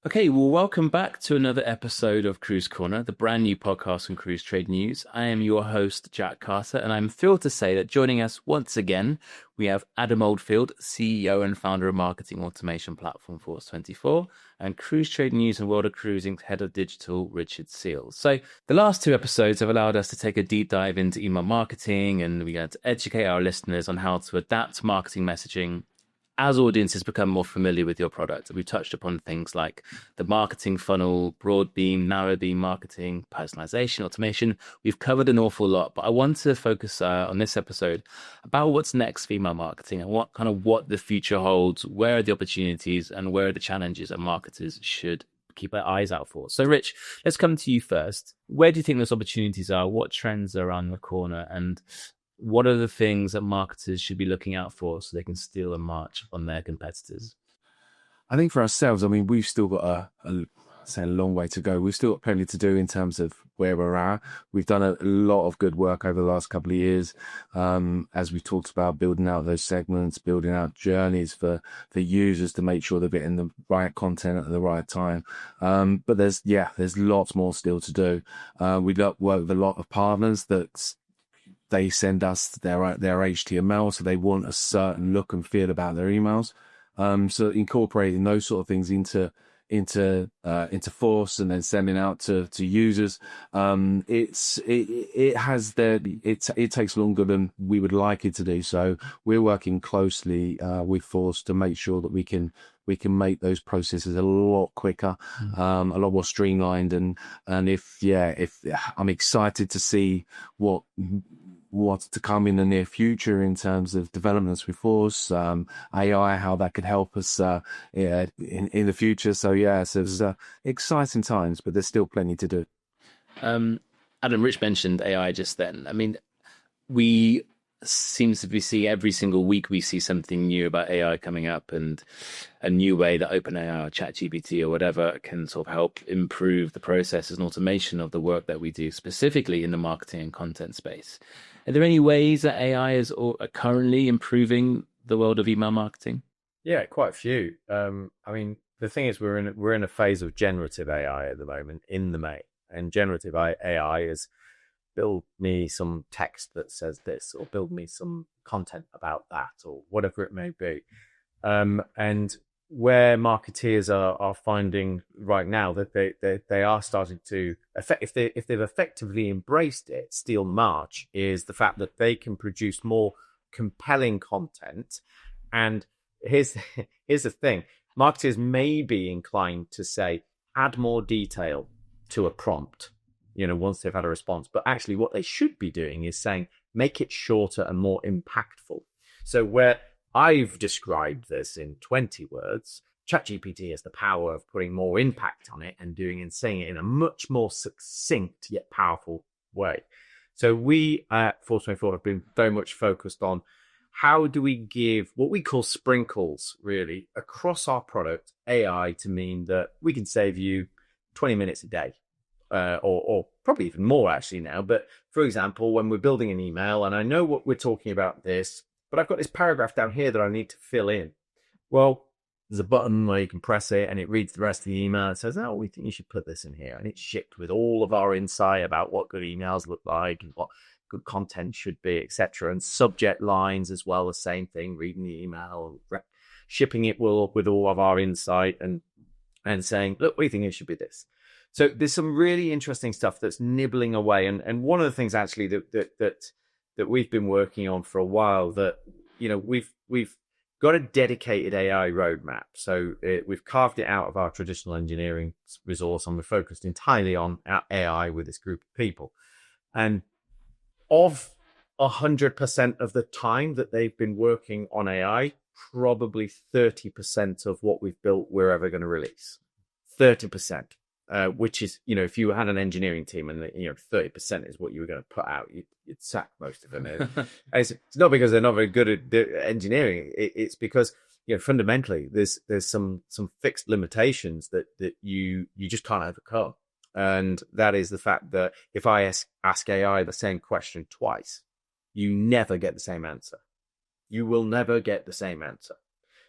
Okay, well, welcome back to another episode of Cruise Corner, the brand new podcast from Cruise Trade News. I am your host, Jack Carter, and I'm thrilled to say that joining us once again, we have Adam Oldfield, CEO and founder of marketing automation platform Force24, and Cruise Trade News and World of Cruising's head of digital, Richard Seals. So the last two episodes have allowed us to take a deep dive into email marketing, and we're going to educate our listeners on how to adapt marketing messaging as audiences become more familiar with your product. We've touched upon things like the marketing funnel, broad beam, narrow beam marketing, personalization, automation. We've covered an awful lot, but I want to focus on this episode about what's next for email marketing and what the future holds, where are the opportunities and where are the challenges that marketers should keep their eyes out for. So Rich, let's come to you first. Where do you think those opportunities are? What trends are around the corner? And what are the things that marketers should be looking out for so they can steal a march on their competitors? I think for ourselves, I mean, we've still got a long way to go. We've still got plenty to do in terms of where we're at. We've done a lot of good work over the last couple of years, as we've talked about building out those segments, building out journeys for users to make sure they're getting the right content at the right time. But there's lots more still to do. We work with a lot of partners that they send us their HTML, so they want a certain look and feel about their emails. So incorporating those sort of things into Force and then sending out to users, it takes longer than we would like it to do. So we're working closely with Force to make sure that we can make those processes a lot quicker, a lot more streamlined, and if I'm excited to see what's to come in the near future in terms of developments with Force, AI, how that could help us in the future. So it's exciting times, but there's still plenty to do. Adam, Rich mentioned AI just then. I mean, we seems to be see every single week we see something new about AI coming up, and a new way that OpenAI or ChatGPT or whatever can sort of help improve the processes and automation of the work that we do, specifically in the marketing and content space. Are there any ways that AI is currently improving the world of email marketing? Yeah, quite a few. I mean, the thing is, we're in a phase of generative AI at the moment in the main, and generative AI is build me some text that says this, or build me some content about that, or whatever it may be. And where marketeers are finding right now that they are starting to if they've effectively embraced it, steal march, is the fact that they can produce more compelling content. And here's the thing: marketers may be inclined to say, add more detail to a prompt, once they've had a response. But actually what they should be doing is saying, make it shorter and more impactful. So where I've described this in 20 words, ChatGPT has the power of putting more impact on it and saying it in a much more succinct yet powerful way. So we at Force24 have been very much focused on how do we give what we call sprinkles, really, across our product AI to mean that we can save you 20 minutes a day. Or probably even more actually now. But for example, when we're building an email and I know what we're talking about this, but I've got this paragraph down here that I need to fill in. Well, there's a button where you can press it and it reads the rest of the email and says, we think you should put this in here. And it's shipped with all of our insight about what good emails look like and what good content should be, etc. And subject lines as well, the same thing, reading the email, shipping it with all of our insight and saying, look, we think it should be this. So there's some really interesting stuff that's nibbling away. And one of the things actually that we've been working on for a while, that, we've got a dedicated AI roadmap. So we've carved it out of our traditional engineering resource, and we're focused entirely on AI with this group of people. And of 100% of the time that they've been working on AI, probably 30% of what we've built we're ever going to release. 30%. Which is, if you had an engineering team and 30% is what you were going to put out, you'd sack most of them. It's not because they're not very good at engineering. It's because fundamentally there's some fixed limitations that you just can't overcome, and that is the fact that if I ask AI the same question twice, you never get the same answer. You will never get the same answer.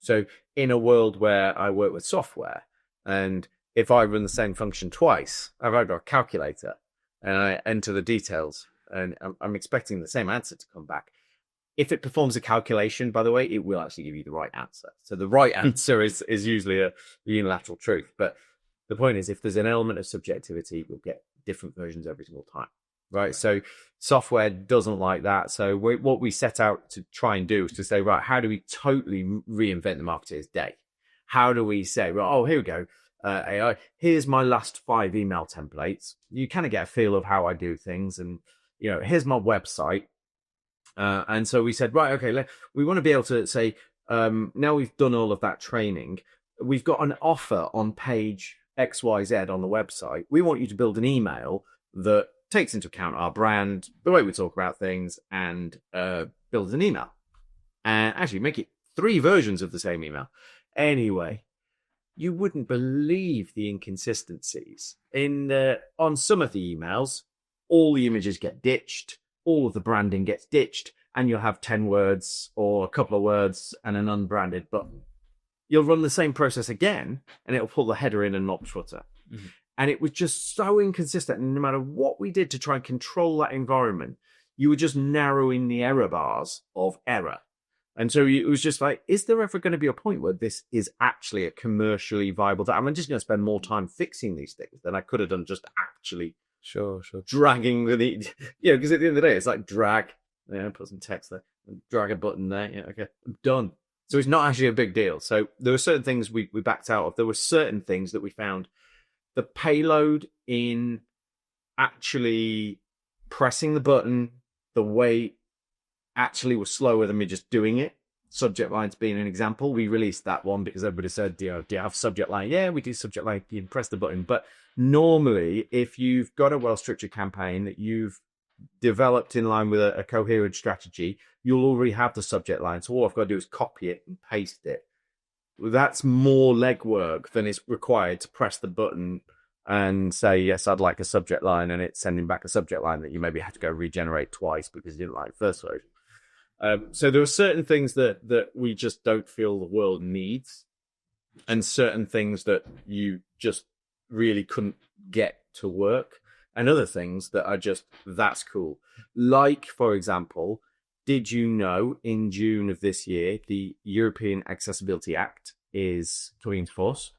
So in a world where I work with software, And if I run the same function twice, I've got a calculator and I enter the details and I'm expecting the same answer to come back. If it performs a calculation, by the way, it will actually give you the right answer. So the right answer is usually a unilateral truth. But the point is, if there's an element of subjectivity, we'll get different versions every single time, right? So software doesn't like that. So what we set out to try and do is to say, right, how do we totally reinvent the marketer's day? How do we say, well, oh, here we go, AI, here's my last 5 email templates. You kind of get a feel of how I do things. And, here's my website. And so we said, right, okay, we want to be able to say, now we've done all of that training, we've got an offer on page XYZ on the website. We want you to build an email that takes into account our brand, the way we talk about things, and builds an email. And actually make it 3 versions of the same email. Anyway, you wouldn't believe the inconsistencies. On some of the emails, all the images get ditched, all of the branding gets ditched, and you'll have 10 words or a couple of words and an unbranded button. You'll run the same process again, and it'll pull the header in and not the footer. Mm-hmm. And it was just so inconsistent. And no matter what we did to try and control that environment, you were just narrowing the error bars of error. And so it was just like, is there ever going to be a point where this is actually a commercially viable? I'm just going to spend more time fixing these things than I could have done just actually Sure. dragging because at the end of the day, it's like drag, put some text there, drag a button there. Yeah, okay, I'm done. So it's not actually a big deal. So there were certain things we backed out of. There were certain things that we found the payload in actually pressing the button, the way actually was slower than me just doing it. Subject lines being an example. We released that one because everybody said, do you have subject line? Yeah, we do subject line. You can press the button. But normally, if you've got a well-structured campaign that you've developed in line with a coherent strategy, you'll already have the subject line. So all I've got to do is copy it and paste it. That's more legwork than is required to press the button and say, yes, I'd like a subject line, and it's sending back a subject line that you maybe have to go regenerate twice because you didn't like the first version. So there are certain things that we just don't feel the world needs, and certain things that you just really couldn't get to work, and other things that are just, that's cool. Like, for example, did you know in June of this year, the European Accessibility Act is coming into force?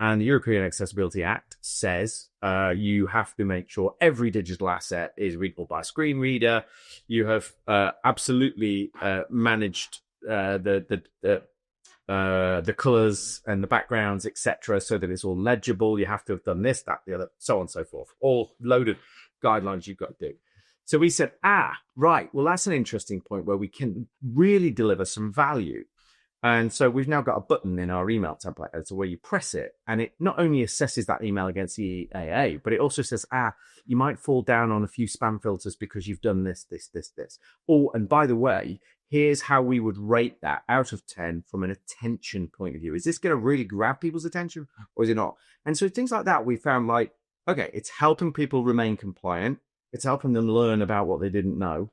And the European Accessibility Act says you have to make sure every digital asset is readable by a screen reader. You have absolutely managed the colors and the backgrounds, etc., so that it's all legible. You have to have done this, that, the other, so on and so forth. All loaded guidelines you've got to do. So we said, right, well, that's an interesting point where we can really deliver some value. And so we've now got a button in our email template as to where you press it, and it not only assesses that email against the AA, but it also says, you might fall down on a few spam filters because you've done this. Oh, and by the way, here's how we would rate that out of 10 from an attention point of view. Is this going to really grab people's attention or is it not? And so things like that, we found like, okay, it's helping people remain compliant. It's helping them learn about what they didn't know.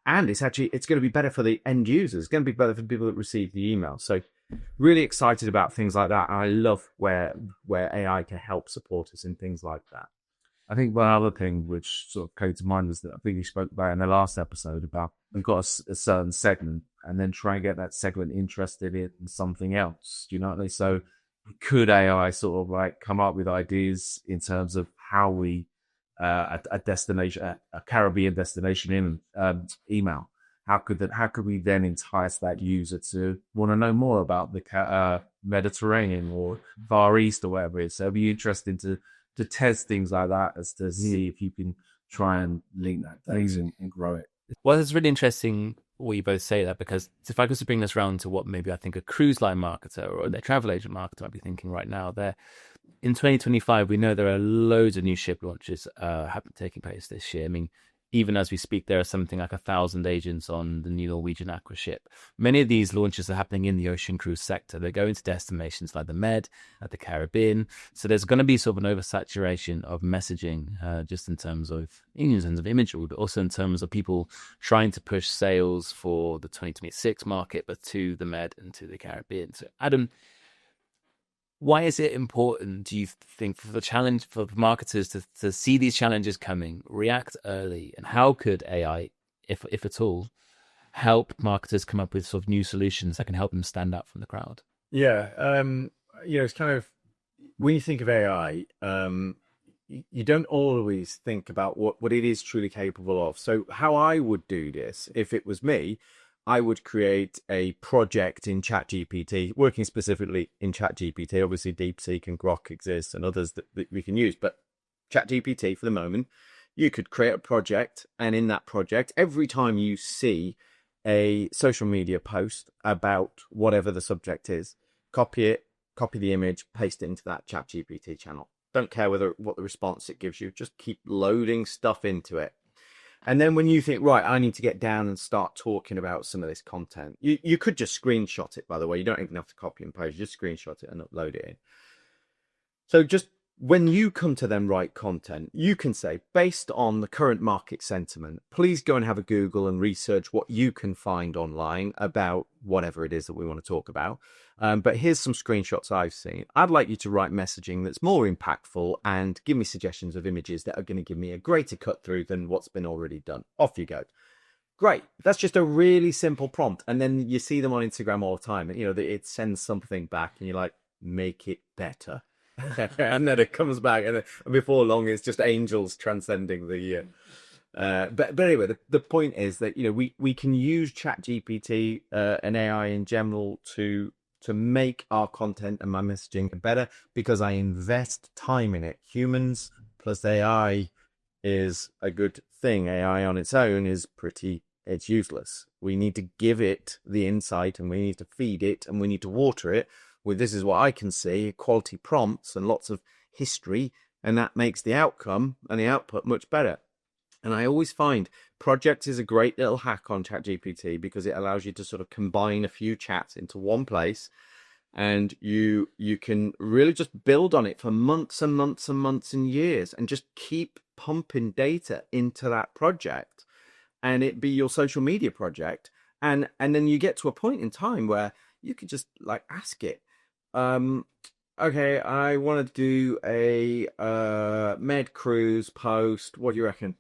And it's going to be better for the end users. It's going to be better for people that receive the email. So really excited about things like that. And I love where AI can help support us in things like that. I think one other thing which sort of came to mind was that I think you spoke about in the last episode about we've got a certain segment and then try and get that segment interested in something else. Do you know what I mean? So could AI sort of like come up with ideas in terms of how we a destination, a Caribbean destination in email? How could we then entice that user to want to know more about the Mediterranean or Far East or whatever it is? So it'd be interesting to test things like that as to see if you can try and link that things and grow it. Well, it's really interesting what you both say that, because if I was to bring this round to what maybe I think a cruise line marketer or a travel agent marketer might be thinking right now, in 2025, we know there are loads of new ship launches taking place this year. I mean, even as we speak, there are something like 1,000 agents on the new Norwegian Aqua ship. Many of these launches are happening in the ocean cruise sector. They're going to destinations like the Med, at the Caribbean. So there's going to be sort of an oversaturation of messaging, just in terms of imagery, but also in terms of people trying to push sales for the 2026 market, but to the Med and to the Caribbean. So Adam, Why is it important, do you think, for marketers to see these challenges coming, react early, and how could AI, if at all, help marketers come up with sort of new solutions that can help them stand out from the crowd? Yeah, it's kind of, when you think of AI, you don't always think about what it is truly capable of. So how I would do this, if it was me, I would create a project in ChatGPT, working specifically in ChatGPT. Obviously, DeepSeek and Grok exist and others that we can use, but ChatGPT for the moment, you could create a project, and in that project, every time you see a social media post about whatever the subject is, copy it, copy the image, paste it into that ChatGPT channel. Don't care what the response it gives you, just keep loading stuff into it. And then when you think, right, I need to get down and start talking about some of this content, you could just screenshot it, by the way. You don't even have to copy and paste, just screenshot it and upload it in. So just when you come to then write content, you can say, based on the current market sentiment, please go and have a Google and research what you can find online about whatever it is that we want to talk about. But here's some screenshots I've seen. I'd like you to write messaging that's more impactful and give me suggestions of images that are going to give me a greater cut through than what's been already done. Off you go. Great. That's just a really simple prompt. And then you see them on Instagram all the time. And, it sends something back and you're like, make it better. And then it comes back, and before long, it's just angels transcending the. But anyway, the point is that we can use ChatGPT and AI in general to make our content and my messaging better because I invest time in it. Humans plus AI is a good thing. AI on its own it's useless. We need to give it the insight, and we need to feed it, and we need to water it with, this is what I can see, quality prompts and lots of history, and that makes the outcome and the output much better. And I always find projects is a great little hack on ChatGPT because it allows you to sort of combine a few chats into one place, and you can really just build on it for months and months and months and years, and just keep pumping data into that project, and it be your social media project. And then you get to a point in time where you could just like ask it, okay, I want to do a med cruise post. What do you reckon?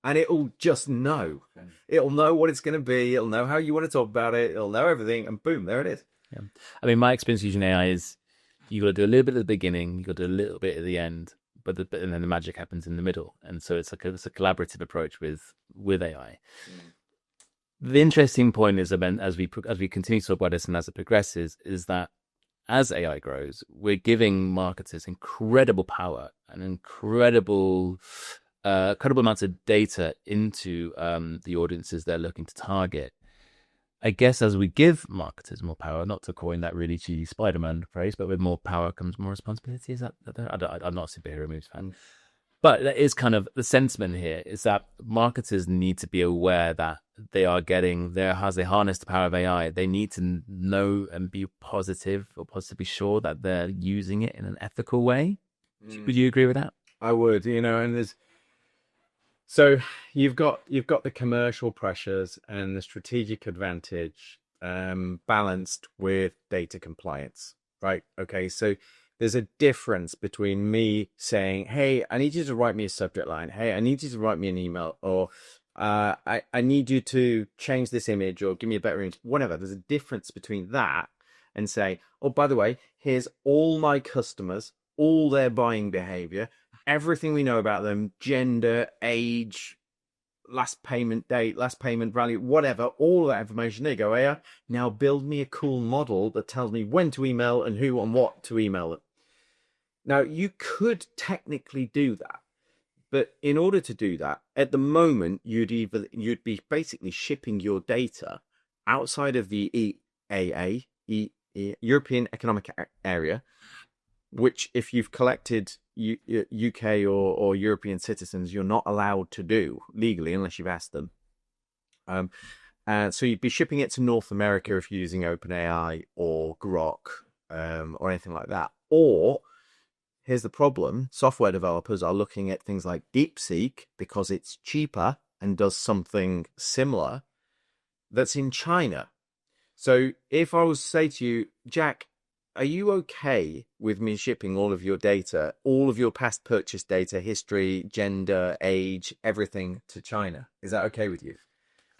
And it'll just know. Okay. It'll know what it's going to be. It'll know how you want to talk about it. It'll know everything, and boom, there it is. Yeah. I mean, my experience using AI is you got to do a little bit at the beginning, you got to do a little bit at the end, and then the magic happens in the middle. And so it's a collaborative approach with AI. The interesting point is, as we continue to talk about this and as it progresses, is that as AI grows, we're giving marketers incredible power and incredible amounts of data into the audiences they're looking to target. I guess as we give marketers more power, not to coin that really cheesy Spider-Man phrase, but with more power comes more responsibility. Is that I'm not a superhero movies fan. But that is kind of the sentiment here, is that marketers need to be aware that they are getting as they harness the power of AI, they need to know and be positive or positively sure that they're using it in an ethical way. Would you agree with that? I would, and there's, so you've got the commercial pressures and the strategic advantage balanced with data compliance, right? Okay, so there's a difference between me saying, hey, I need you to write me a subject line. Hey, I need you to write me an email, or I need you to change this image or give me a better image, whatever. There's a difference between that and say, oh, by the way, here's all my customers, all their buying behavior, everything we know about them, gender, age, last payment date, last payment value, whatever, all that information. There you go, AI. Now build me a cool model that tells me when to email and who and what to email them. Now, you could technically do that, but in order to do that, at the moment, you'd be basically shipping your data outside of the EAA, European Economic Area, which if you've collected UK or European citizens, you're not allowed to do legally unless you've asked them. So you'd be shipping it to North America if you're using OpenAI or Grok or anything like that. Or, here's the problem, software developers are looking at things like DeepSeek because it's cheaper and does something similar that's in China. So if I was to say to you, Jack, are you okay with me shipping all of your data, all of your past purchase data, history, gender, age, everything to China? Is that okay with you?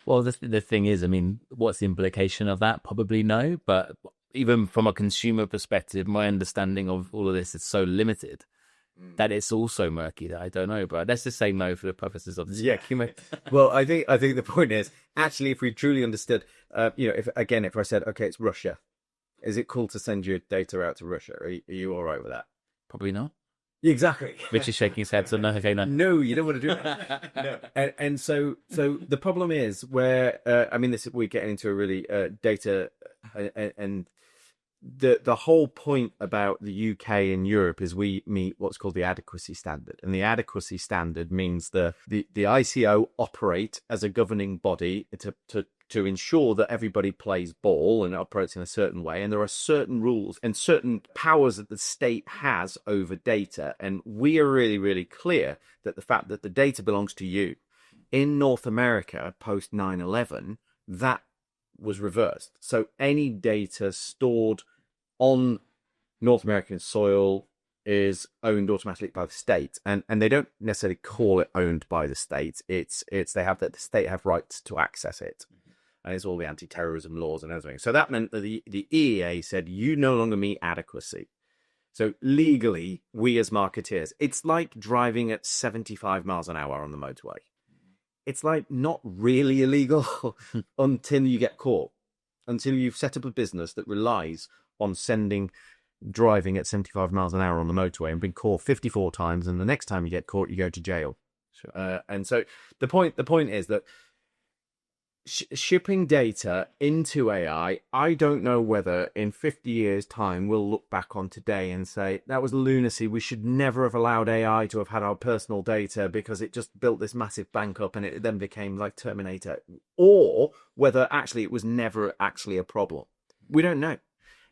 Well, the thing is, I mean, what's the implication of that? Probably no. But even from a consumer perspective, my understanding of all of this is so limited that it's also murky that I don't know. But let's just say no for the purposes of this. Yeah, well, I think the point is actually, if we truly understood, if I said, okay, it's Russia, is it cool to send your data out to Russia? Are you all right with that? Probably not. Exactly. Rich is shaking his head, so no, okay, no. No, you don't want to do that. No. And so the problem is where we're getting into a really data and the whole point about the UK and Europe is we meet what's called the adequacy standard, and the adequacy standard means the ICO operate as a governing body to ensure that everybody plays ball and operates in a certain way. And there are certain rules and certain powers that the state has over data. And we are really, really clear that the fact that the data belongs to you. In North America, post 9/11, that was reversed. So any data stored on North American soil is owned automatically by the state, and they don't necessarily call it owned by the state. It's the state have rights to access it. And it's all the anti-terrorism laws and everything. So that meant that the EEA said, you no longer meet adequacy. So legally, we as marketeers, it's like driving at 75 miles an hour on the motorway. It's like not really illegal until you get caught, until you've set up a business that relies on driving at 75 miles an hour on the motorway and been caught 54 times. And the next time you get caught, you go to jail. Sure. And so the point is that shipping data into AI, I don't know whether in 50 years' time we'll look back on today and say, that was lunacy. We should never have allowed AI to have had our personal data because it just built this massive bank up and it then became like Terminator. Or whether actually it was never actually a problem. We don't know.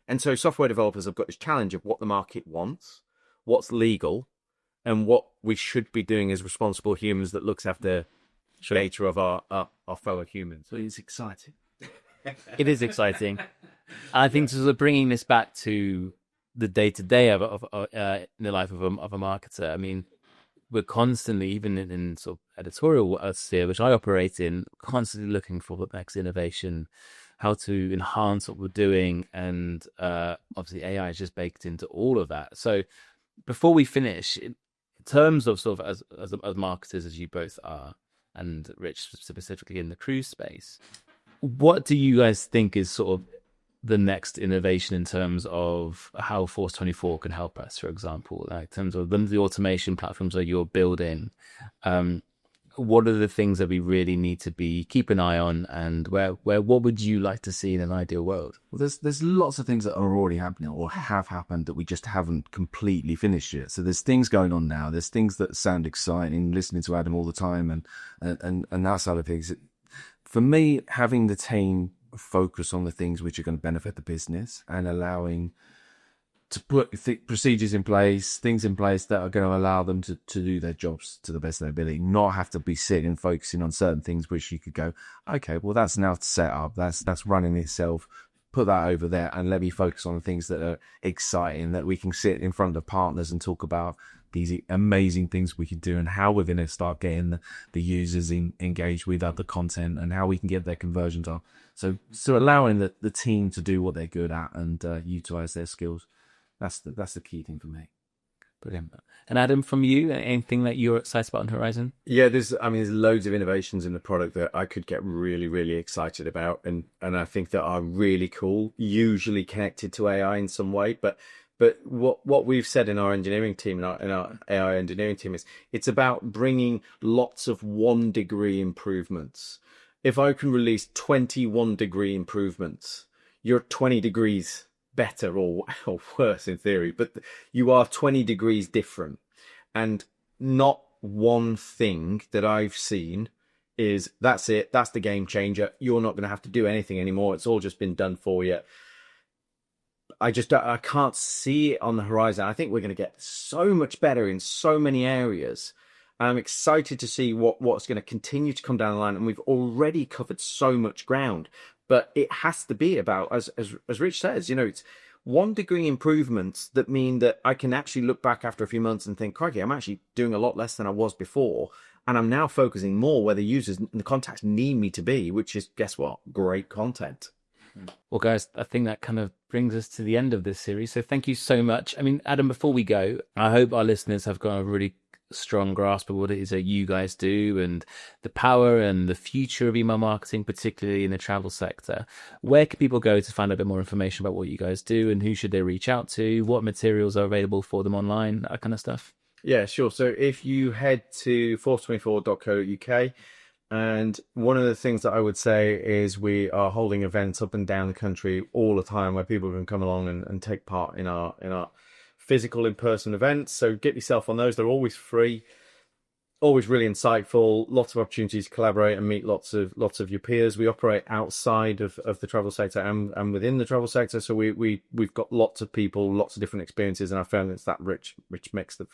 And so software developers have got this challenge of what the market wants, what's legal, and what we should be doing as responsible humans that looks after data of our fellow humans. So it's exciting. It is exciting. I think sort of bringing this back to the day-to-day of in the life of a marketer. I mean, we're constantly, even in sort of editorial sphere, which I operate in, constantly looking for the next innovation, how to enhance what we're doing, and obviously AI is just baked into all of that. So before we finish, in terms of sort of as marketers, as you both are, and Rich specifically in the cruise space, what do you guys think is sort of the next innovation in terms of how Force24 can help us, for example, like in terms of the automation platforms that you're building? What are the things that we really need to keep an eye on, and what would you like to see in an ideal world? Well, there's lots of things that are already happening or have happened that we just haven't completely finished yet. So there's things going on now. There's things that sound exciting, listening to Adam all the time and that side of things. For me, having the team focus on the things which are going to benefit the business and allowing to put procedures in place, things in place that are going to allow them to do their jobs to the best of their ability, not have to be sitting and focusing on certain things which you could go, okay, well, that's now set up, that's running itself, put that over there, and let me focus on the things that are exciting, that we can sit in front of partners and talk about these amazing things we can do and how we're going to start getting the users engaged with other content and how we can get their conversions up. So allowing the team to do what they're good at and utilize their skills. That's the key thing for me. Brilliant. And Adam, from you, anything that you're excited about on the horizon? Yeah, there's loads of innovations in the product that I could get really, really excited about, and I think that are really cool, usually connected to AI in some way. But what we've said in our engineering team, in our AI engineering team, is it's about bringing lots of 1 degree improvements. If I can release 21 degree improvements, you're 20 degrees better or worse in theory, but you are 20 degrees different. And not one thing that I've seen is that's it, that's the game changer, you're not going to have to do anything anymore, it's all just been done for you. I can't see it on the horizon. I think we're going to get so much better in so many areas. I'm excited to see what's going to continue to come down the line, and we've already covered so much ground. But it has to be about, as Rich says, 1 degree improvements that mean that I can actually look back after a few months and think, crikey, I'm actually doing a lot less than I was before. And I'm now focusing more where the users and the contacts need me to be, which is, guess what? Great content. Well, guys, I think that kind of brings us to the end of this series. So thank you so much. I mean, Adam, before we go, I hope our listeners have got a really strong grasp of what it is that you guys do and the power and the future of email marketing, particularly in the travel sector. Where can people go to find a bit more information about what you guys do, and who should they reach out to? What materials are available for them online, that kind of stuff? Yeah, sure. So if you head to force24.co.uk, and one of the things that I would say is we are holding events up and down the country all the time where people can come along and take part in our physical in-person events. So get yourself on those. They're always free, always really insightful, lots of opportunities to collaborate and meet lots of your peers. We operate outside of the travel sector and within the travel sector. So we've got lots of people, lots of different experiences, and I found it's that rich mix that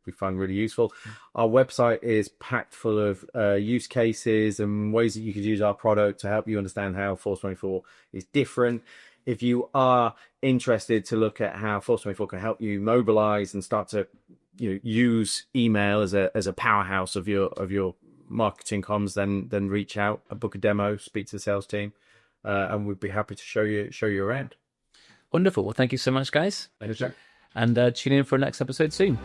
we find really useful. Our website is packed full of use cases and ways that you could use our product to help you understand how Force24 is different. If you are interested to look at how Force24 can help you mobilize and start to use email as a powerhouse of your marketing comms, then reach out, book a demo, speak to the sales team, and we'd be happy to show you around. Wonderful. Well, thank you so much, guys. Thanks, Jack. And tune in for our next episode soon.